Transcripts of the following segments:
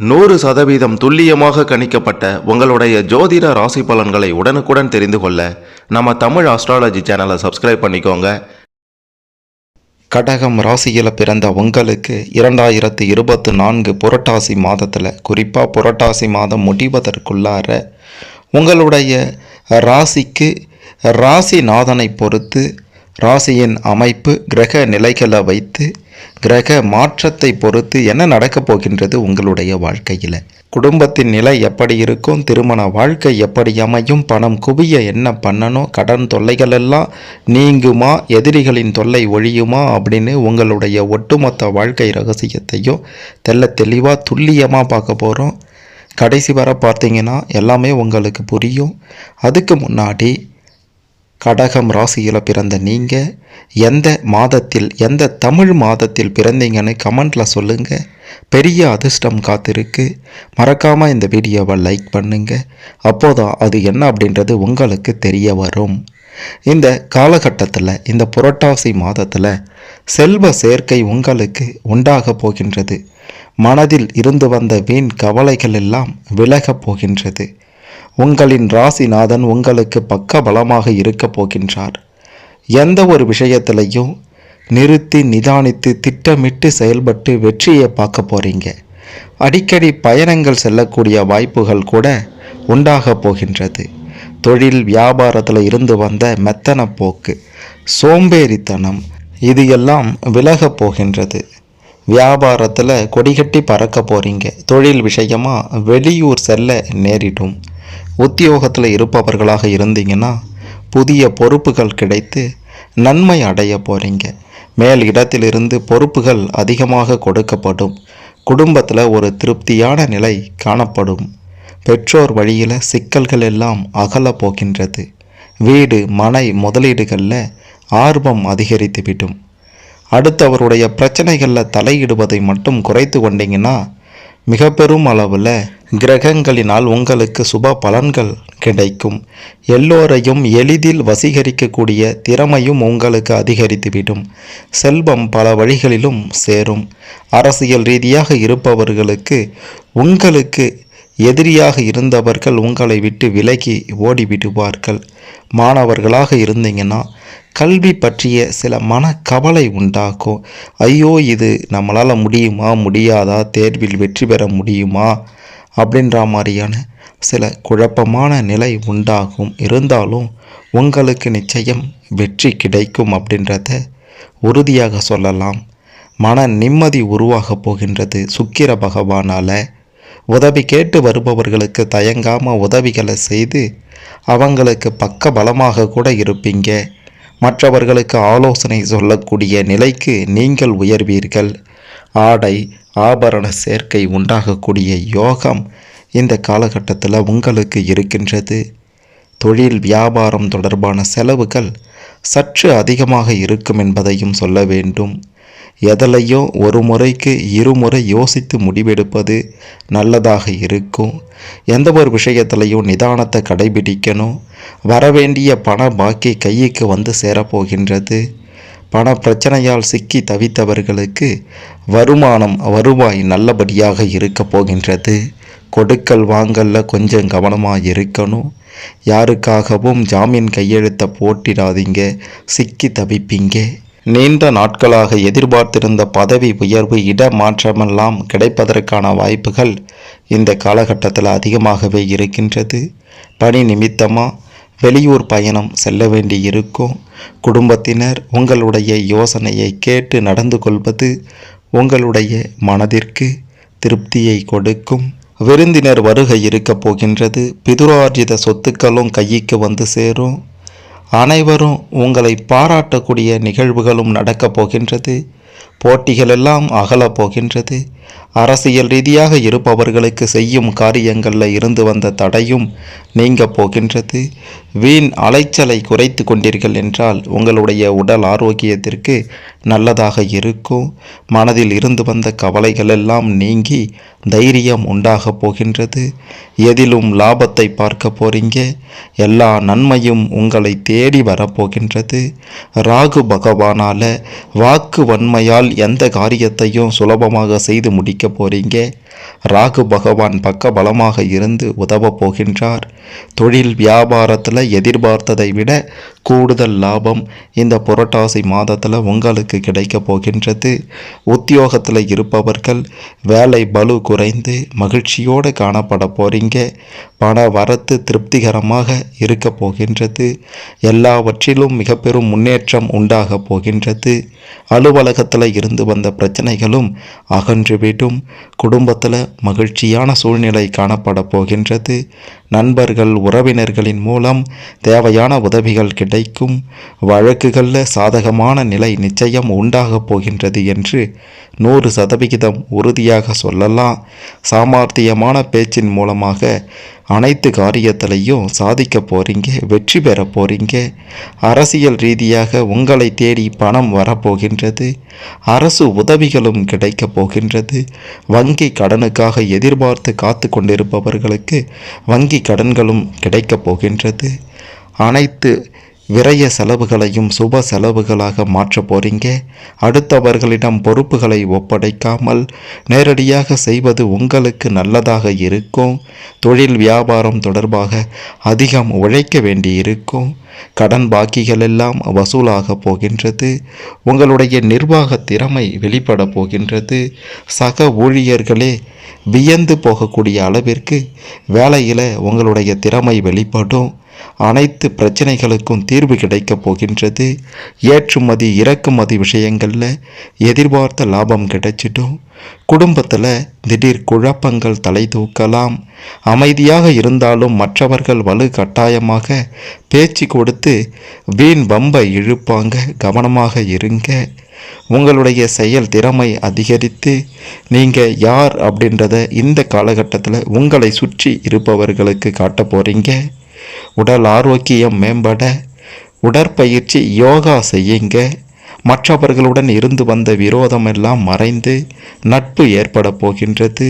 100% துல்லியமாக கணிக்கப்பட்ட உங்களுடைய ஜோதிட ராசி பலன்களை உடனுக்குடன் தெரிந்து கொள்ள நம்ம தமிழ் ஆஸ்ட்ராலஜி சேனலை சப்ஸ்கிரைப் பண்ணிக்கோங்க. கடகம் ராசியில் பிறந்த உங்களுக்கு 2024 புரட்டாசி மாதத்தில், குறிப்பாக புரட்டாசி மாதம் முடிவதற்குள்ளார உங்களுடைய ராசிக்கு ராசிநாதனை பொறுத்து ராசியின் அமைப்பு கிரக நிலைகளை வைத்து கிரக மாற்றத்தை பொறுத்து என்ன நடக்கப் போகின்றது உங்களுடைய வாழ்க்கையில். குடும்பத்தின் நிலை எப்படி இருக்கும், திருமண வாழ்க்கை எப்படி அமையும், பணம் குவிய என்ன பண்ணணும், கடன் தொல்லைகள் எல்லாம் நீங்குமா, எதிரிகளின் தொல்லை ஒழியுமா அப்படின்னு உங்களுடைய ஒட்டுமொத்த வாழ்க்கை ரகசியத்தையும் தெளிவாக துல்லியமாக பார்க்க போகிறோம். கடைசி வர பார்த்தீங்கன்னா எல்லாமே உங்களுக்கு புரியும். அதுக்கு முன்னாடி கடகம் ராசியில் பிறந்த நீங்கள் எந்த மாதத்தில், எந்த தமிழ் மாதத்தில் பிறந்தீங்கன்னு கமெண்டில் சொல்லுங்கள். பெரிய அதிர்ஷ்டம் காத்திருக்கு. மறக்காமல் இந்த வீடியோவை லைக் பண்ணுங்கள். அப்போதான் அது என்ன அப்படின்றது உங்களுக்கு தெரிய வரும். இந்த காலகட்டத்தில், இந்த புரட்டாசி மாதத்தில் செல்வ சேர்க்கை உங்களுக்கு உண்டாக போகின்றது. மனதில் இருந்து வந்த வீண் கவலைகள் எல்லாம் விலகப் போகின்றது. உங்களின் ராசிநாதன் உங்களுக்கு பக்க பலமாக இருக்க போகின்றார். எந்த ஒரு விஷயத்திலையும் நிறுத்தி நிதானித்து திட்டமிட்டு செயல்பட்டு வெற்றியை பார்க்க போகிறீங்க. அடிக்கடி பயணங்கள் செல்லக்கூடிய வாய்ப்புகள் கூட உண்டாக போகின்றது. தொழில் வியாபாரத்தில் இருந்து வந்த மெத்தன போக்கு, சோம்பேறித்தனம் இது எல்லாம் விலகப் போகின்றது. வியாபாரத்தில் கொடிகட்டி பறக்க போகிறீங்க. தொழில் விஷயமாக வெளியூர் செல்ல நேரிடும். உத்தியோகத்தில் இருப்பவர்களாக இருந்தீங்கன்னா புதிய பொறுப்புகள் கிடைத்து நன்மை அடைய போகிறீங்க. மேல் இடத்திலிருந்து பொறுப்புகள் அதிகமாக கொடுக்கப்படும். குடும்பத்தில் ஒரு திருப்தியான நிலை காணப்படும். பெற்றோர் வழியில் சிக்கல்கள் எல்லாம் அகல போகின்றது. வீடு மனை முதலீடுகளில் ஆர்வம் அதிகரித்துவிடும். அடுத்தவருடைய பிரச்சனைகளில் தலையிடுவதை மட்டும் குறைத்து கொண்டீங்கன்னா மிக பெரும் அளவில் கிரகங்களினால் உங்களுக்கு சுப பலன்கள் கிடைக்கும். எல்லோரையும் எளிதில் வசீகரிக்கக்கூடிய திறமையும் உங்களுக்கு அதிகரித்துவிடும். செல்வம் பல வழிகளிலும் சேரும். அரசியல் ரீதியாக இருப்பவர்களுக்கு உங்களுக்கு எதிரியாக இருந்தவர்கள் உங்களை விட்டு விலகி ஓடிவிடுவார்கள். மாணவர்களாக இருந்தீங்கன்னா கல்வி பற்றிய சில மனக்கவலை உண்டாக்கும். ஐயோ, இது நம்மளால் முடியுமா முடியாதா, தேர்வில் வெற்றி பெற முடியுமா அப்படின்ற மாதிரியான சில குழப்பமான நிலை உண்டாகும். இருந்தாலும் உங்களுக்கு நிச்சயம் வெற்றி கிடைக்கும் அப்படின்றத உறுதியாக சொல்லலாம். மன நிம்மதி உருவாக போகின்றது. சுக்கிர பகவானால் உதவி கேட்டு வருபவர்களுக்கு தயங்காமல் உதவிகளை செய்து அவங்களுக்கு பக்க பலமாக கூட இருப்பீங்க. மற்றவர்களுக்கு ஆலோசனை சொல்லக்கூடிய நிலைக்கு நீங்கள் உயர்வீர்கள். ஆடை ஆபரண சேர்க்கை உண்டாகக்கூடிய யோகம் இந்த காலகட்டத்தில் உங்களுக்கு இருக்கின்றது. தொழில் வியாபாரம் தொடர்பான செலவுகள் சற்று அதிகமாக இருக்கும் என்பதையும் சொல்ல வேண்டும். எதலையோ ஒரு முறைக்கு இருமுறை யோசித்து முடிவெடுப்பது நல்லதாக இருக்கும். எந்த ஒரு விஷயத்திலையும் நிதானத்தை கடைபிடிக்கணும். வரவேண்டிய பண பாக்கி கைக்கு வந்து சேரப்போகின்றது. பண பிரச்சனையால் சிக்கி தவித்தவர்களுக்கு வருவாய் நல்லபடியாக இருக்க போகின்றது. கொடுக்கல் வாங்கல்ல கொஞ்சம் கவனமாக இருக்கணும். யாருக்காகவும் ஜாமீன் கையெழுத்தை போட்டிடாதீங்க, சிக்கி தவிப்பீங்க. நீண்ட நாட்களாக எதிர்பார்த்திருந்த பதவி உயர்வு, இடமாற்றமெல்லாம் கிடைப்பதற்கான வாய்ப்புகள் இந்த காலகட்டத்தில் அதிகமாகவே இருக்கின்றது. பணி நிமித்தமாக வெளியூர் பயணம் செல்ல வேண்டி இருக்கும். குடும்பத்தினர் உங்களுடைய யோசனையை கேட்டு நடந்து கொள்வது உங்களுடைய மனதிற்கு திருப்தியை கொடுக்கும். விருந்தினர் வருகை இருக்க போகின்றது. பிதுரார்ஜித சொத்துக்களும் கைக்கு வந்து சேரும். அனைவரும் உங்களை பாராட்டக்கூடிய நிகழ்வுகளும் நடக்கப் போகின்றது. போட்டிகளெல்லாம் அகலப் போகின்றது. அரசியல் ரீதியாக இருப்பவர்களுக்கு செய்யும் காரியங்களில் இருந்து வந்த தடையும் நீங்க போகின்றது. வீண் அலைச்சலை குறைத்து கொண்டீர்கள் என்றால் உங்களுடைய உடல் ஆரோக்கியத்திற்கு நல்லதாக இருக்கும். மனதில் இருந்து வந்த கவலைகள் எல்லாம் நீங்கி தைரியம் உண்டாக போகின்றது. எதிலும் லாபத்தை பார்க்க போறீங்க. எல்லா நன்மையும் உங்களை தேடி வரப்போகின்றது. ராகு பகவானால வாக்கு வன்மையால் எந்த காரியத்தையும் சுலபமாக செய்து முடிக்க போறீங்க. ராகு பகவான் பக்க பலமாக இருந்து உதவ போகின்றார். தொழில் வியாபாரத்தில் எதிர்பார்த்ததை விட கூடுதல் லாபம் இந்த புரட்டாசி மாதத்தில் உங்களுக்கு கிடைக்க போகின்றது. உத்தியோகத்தில் இருப்பவர்கள் வேலை பளு குறைந்து மகிழ்ச்சியோடு காணப்பட போறீங்க. பண வரத்து திருப்திகரமாக இருக்க போகின்றது. எல்லாவற்றிலும் மிக பெரும் முன்னேற்றம் உண்டாக போகின்றது. அலுவலகத்தில் இருந்து வந்த பிரச்சனைகளும் அகன்றுவிடும். குடும்பத்தில் மகிழ்ச்சியான சூழ்நிலை காணப்பட போகின்றது. நண்பர்கள் உறவினர்களின் மூலம் தேவையான உதவிகள் கிடைக்கும். வழக்குகளில் சாதகமான நிலை நிச்சயம் உண்டாக போகின்றது என்று 100% உறுதியாக சொல்லலாம். சாமர்த்தியமான பேச்சின் மூலமாக அனைத்து காரியத்திலையும் சாதிக்க போறீங்க, வெற்றி பெற போறீங்க. அரசியல் ரீதியாக உங்களை தேடி பணம் வரப்போகின்றது. அரசு உதவிகளும் கிடைக்க போகின்றது. வங்கி கடனுக்காக எதிர்பார்த்து காத்து கொண்டிருப்பவர்களுக்கு வங்கி கடன்களும் கிடைக்கப் போகின்றது. அனைத்து விரய செலவுகளையும் சுப செலவுகளாக மாற்ற போறீங்க. அடுத்தவர்களிடம் பொறுப்புகளை ஒப்படைக்காமல் நேரடியாக செய்வது உங்களுக்கு நல்லதாக இருக்கும். தொழில் வியாபாரம் தொடர்பாக அதிகம் உழைக்க வேண்டி இருக்கும். கடன் பாக்கிகள் எல்லாம் வசூலாக போகின்றது. உங்களுடைய நிர்வாக திறமை வெளிப்பட போகின்றது. சக ஊழியர்களே வியந்து போகக்கூடிய அளவிற்கு வேலையில் உங்களுடைய திறமை வெளிப்படும். அனைத்து பிரச்சனைகளுக்கும் தீர்வு கிடைக்கப் போகின்றது. ஏற்றுமதி இறக்குமதி விஷயங்களில் எதிர்பார்த்த லாபம் கிடைச்சிடும். குடும்பத்தில் திடீர் குழப்பங்கள் தலை தூக்கலாம். அமைதியாக இருந்தாலும் மற்றவர்கள் வலு கட்டாயமாக பேச்சு கொடுத்து வீண் வம்பை இழுப்பாங்க. கவனமாக இருங்க. உங்களுடைய செயல் திறமை அதிகரித்து நீங்கள் யார் அப்படின்றத இந்த காலகட்டத்தில் உங்களை சுற்றி இருப்பவர்களுக்கு காட்ட போகிறீங்க. உடல் ஆரோக்கியம் மேம்பட உடற்பயிற்சி யோகா செய்யுங்க. மற்றவர்களுடன் இருந்து வந்த விரோதம் எல்லாம் மறைந்து நட்பு ஏற்பட போகின்றது.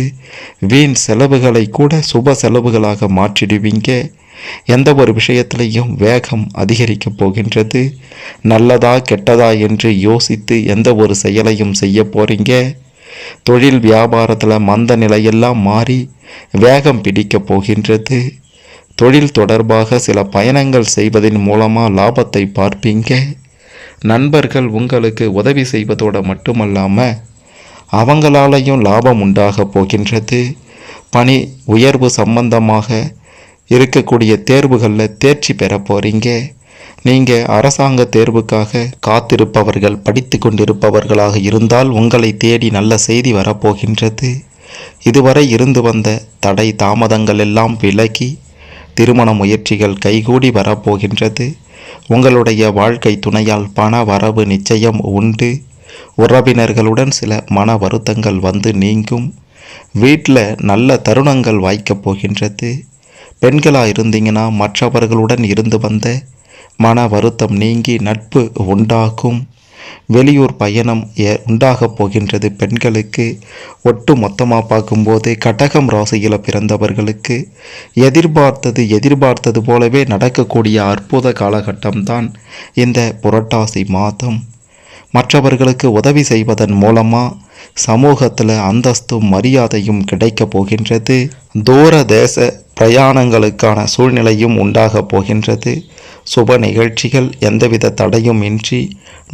வீண் செலவுகளை கூட சுப செலவுகளாக மாற்றிடுவீங்க. எந்த ஒரு விஷயத்திலையும் வேகம் அதிகரிக்கப் போகின்றது. நல்லதா கெட்டதா என்று யோசித்து எந்த ஒரு செயலையும் செய்ய போறீங்க. தொழில் வியாபாரத்தில் மந்த நிலையெல்லாம் மாறி வேகம் பிடிக்கப் போகின்றது. தொழில் தொடர்பாக சில பயணங்கள் செய்வதன் மூலமாக லாபத்தை பார்ப்பீங்க. நண்பர்கள் உங்களுக்கு உதவி செய்வதோடு மட்டுமல்லாமல் அவங்களாலையும் லாபம் உண்டாக போகின்றது. பணி உயர்வு சம்பந்தமாக இருக்கக்கூடிய தேர்வுகளில் தேர்ச்சி பெற போகிறீங்க. நீங்கள் அரசாங்க தேர்வுக்காக காத்திருப்பவர்கள் படித்து கொண்டிருப்பவர்களாக இருந்தால் உங்களை தேடி நல்ல செய்தி வரப்போகின்றது. இதுவரை இருந்து வந்த தடை தாமதங்கள் எல்லாம் விலகி திருமண முயற்சிகள் கைகூடி வரப்போகின்றது. உங்களுடைய வாழ்க்கை துணையால் பண வரவு நிச்சயம் உண்டு. உறவினர்களுடன் சில மன வருத்தங்கள் வந்து நீங்கும். வீட்டில் நல்ல தருணங்கள் வாய்க்கப் போகின்றது. பெண்களாக இருந்தீங்கன்னா மற்றவர்களுடன் இருந்து வந்த மன வருத்தம் நீங்கி நட்பு உண்டாகும். வெளியூர் பயணம் உண்டாகப் போகின்றது. பெண்களுக்கு ஒட்டு மொத்தமாக பார்க்கும்போது கடகம் ராசியில் பிறந்தவர்களுக்கு எதிர்பார்த்தது போலவே நடக்கக்கூடிய அற்புத காலகட்டம்தான் இந்த புரட்டாசி மாதம். மற்றவர்களுக்கு உதவி செய்வதன் மூலமாக சமூகத்தில் அந்தஸ்தும் மரியாதையும் கிடைக்கப் போகின்றது. தூர தேச பிரயாணங்களுக்கான சூழ்நிலையும் உண்டாகப் போகின்றது. சுப நிகழ்ச்சிகள் எந்தவித தடையும் இன்றி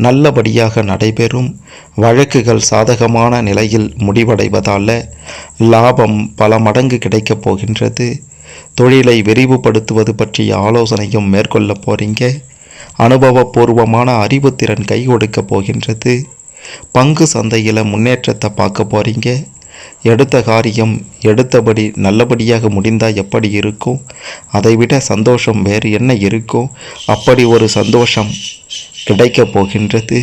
நல்லபடியாக நடைபெறும். வழக்குகள் சாதகமான நிலையில் முடிவடைவதால் லாபம் பல மடங்கு கிடைக்கப் போகின்றது. தொழிலை விரிவுபடுத்துவது பற்றிய ஆலோசனையும் மேற்கொள்ள போகிறீங்க. அனுபவபூர்வமான அறிவுத்திறன் கை கொடுக்க போகின்றது. பங்கு சந்தையில் முன்னேற்றத்தை பார்க்க போகிறீங்க. எடுத்த காரியம் எடுத்தபடி நல்லபடியாக முடிந்தால் எப்படி இருக்கும், அதைவிட சந்தோஷம் வேறு என்ன இருக்கும். அப்படி ஒரு சந்தோஷம் கிடைக்கப் போகின்றது.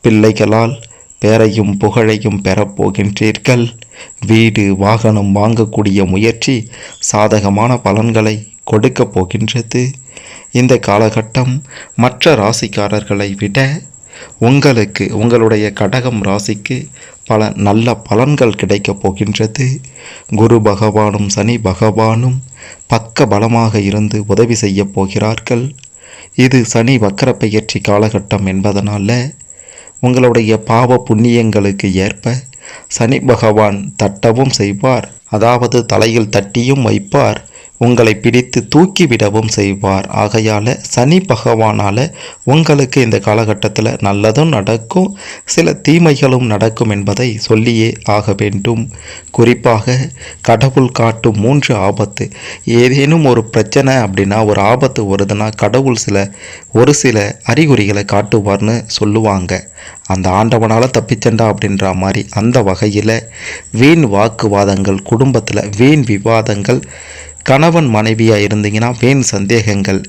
பிள்ளைகளால் பேரையும் புகழையும் பெறப்போகின்றீர்கள். வீடு வாகனம் வாங்கக்கூடிய முயற்சி சாதகமான பலன்களை கொடுக்கப் போகின்றது. இந்த காலகட்டம் மற்ற ராசிக்காரர்களை விட உங்களுக்கு உங்களுடைய கடகம் ராசிக்கு பல நல்ல பலன்கள் கிடைக்கப் போகின்றது. குரு பகவானும் சனி பகவானும் பக்க பலமாக இருந்து உதவி செய்ய போகிறார்கள். இது சனி வக்கர பெயர்ச்சி காலகட்டம் என்பதனால உங்களுடைய பாவ புண்ணியங்களுக்கு ஏற்ப சனி பகவான் தட்டவும் செய்வார், அதாவது தலையில் தட்டியும் வைப்பார், உங்களை பிடித்து தூக்கிவிடவும் செய்வார். ஆகையால் சனி பகவானால் உங்களுக்கு இந்த காலகட்டத்தில் நல்லதும் நடக்கும், சில தீமைகளும் நடக்கும் என்பதை சொல்லியே ஆக வேண்டும். குறிப்பாக கடவுள் காட்டும் 3 ஆபத்து. ஏதேனும் ஒரு பிரச்சனை அப்படின்னா, ஒரு ஆபத்து வருதுன்னா கடவுள் ஒரு சில அறிகுறிகளை காட்டுவார்னு சொல்லுவாங்க. அந்த ஆண்டவனால் தப்பிச்சண்டா அப்படின்ற மாதிரி. அந்த வகையில் வீண் வாக்குவாதங்கள், குடும்பத்தில் வீண் விவாதங்கள், கணவன் மனைவியாக இருந்தீங்கன்னா வீண் சந்தேகங்கள்,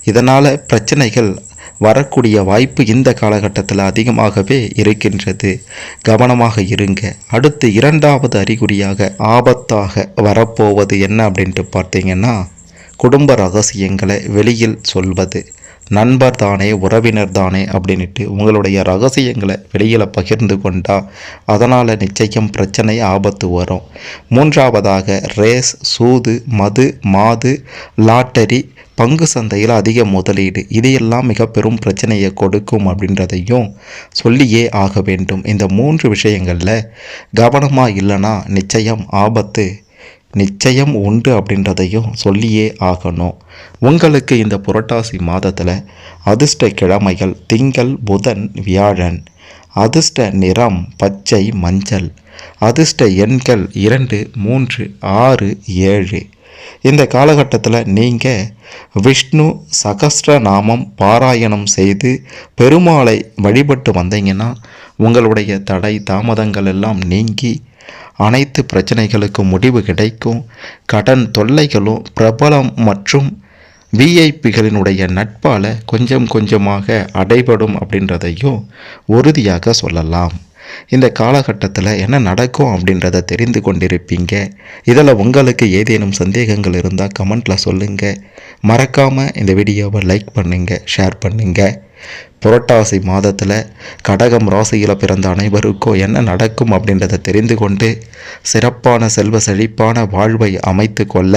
இதனால் பிரச்சனைகள் வரக்கூடிய வாய்ப்பு இந்த காலகட்டத்தில் அதிகமாகவே இருக்கின்றது. கவனமாக இருங்க. அடுத்து 2வது அறிகுறியாக ஆபத்தாக வரப்போவது என்ன அப்படின்ட்டு பார்த்தீங்கன்னா, குடும்ப ரகசியங்களை வெளியில் சொல்வது. நண்பர் தானே, உறவினர் தானே அப்படின்ட்டு உங்களுடைய ரகசியங்களை வெளியில் பகிர்ந்து கொண்டா அதனால் நிச்சயம் பிரச்சனை, ஆபத்து வரும். 3வதாக ரேஸ், சூது, மது, மாது, லாட்டரி, பங்கு சந்தையில் அதிக முதலீடு, இதையெல்லாம் மிக பெரும் பிரச்சனையை கொடுக்கும் அப்படின்றதையும் சொல்லியே ஆக வேண்டும். இந்த 3 விஷயங்களில் கவனமாக இல்லைன்னா நிச்சயம் ஆபத்து நிச்சயம் உண்டு அப்படின்றதையும் சொல்லியே ஆகணும். உங்களுக்கு இந்த புரட்டாசி மாதத்தில் அதிர்ஷ்ட கிழமைகள் திங்கள், புதன், வியாழன். அதிர்ஷ்ட நிறம் பச்சை, மஞ்சள். அதிர்ஷ்ட எண்கள் 2, 3, 6, 7. இந்த காலகட்டத்தில் நீங்கள் விஷ்ணு சகஸ்ரநாமம் பாராயணம் செய்து பெருமாளை வழிபட்டு வந்தீங்கன்னா உங்களுடைய தடை தாமதங்கள் எல்லாம் நீங்கி அனைத்து பிரச்சனைகளுக்கும் முடிவு கிடைக்கும். கடன் தொல்லைகளும் பிரபலம் மற்றும் விஐபிகளினுடைய நட்பால் கொஞ்சம் கொஞ்சமாக அடைபடும் அப்படின்றதையும் உறுதியாக சொல்லலாம். இந்த காலகட்டத்தில் என்ன நடக்கும் அப்படின்றத தெரிந்து கொண்டிருப்பீங்க. இதில் உங்களுக்கு ஏதேனும் சந்தேகங்கள் இருந்தால் கமெண்ட்டில் சொல்லுங்கள். மறக்காமல் இந்த வீடியோவை லைக் பண்ணுங்கள், ஷேர் பண்ணுங்கள். புரட்டாசி மாதத்தில் கடகம் ராசியில் பிறந்த அனைவருக்கும் என்ன நடக்கும் அப்படின்றத தெரிந்து கொண்டு சிறப்பான செல்வ செழிப்பான வாழ்வை அமைத்து கொள்ள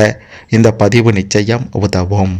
இந்த பதிவு நிச்சயம் உதவும்.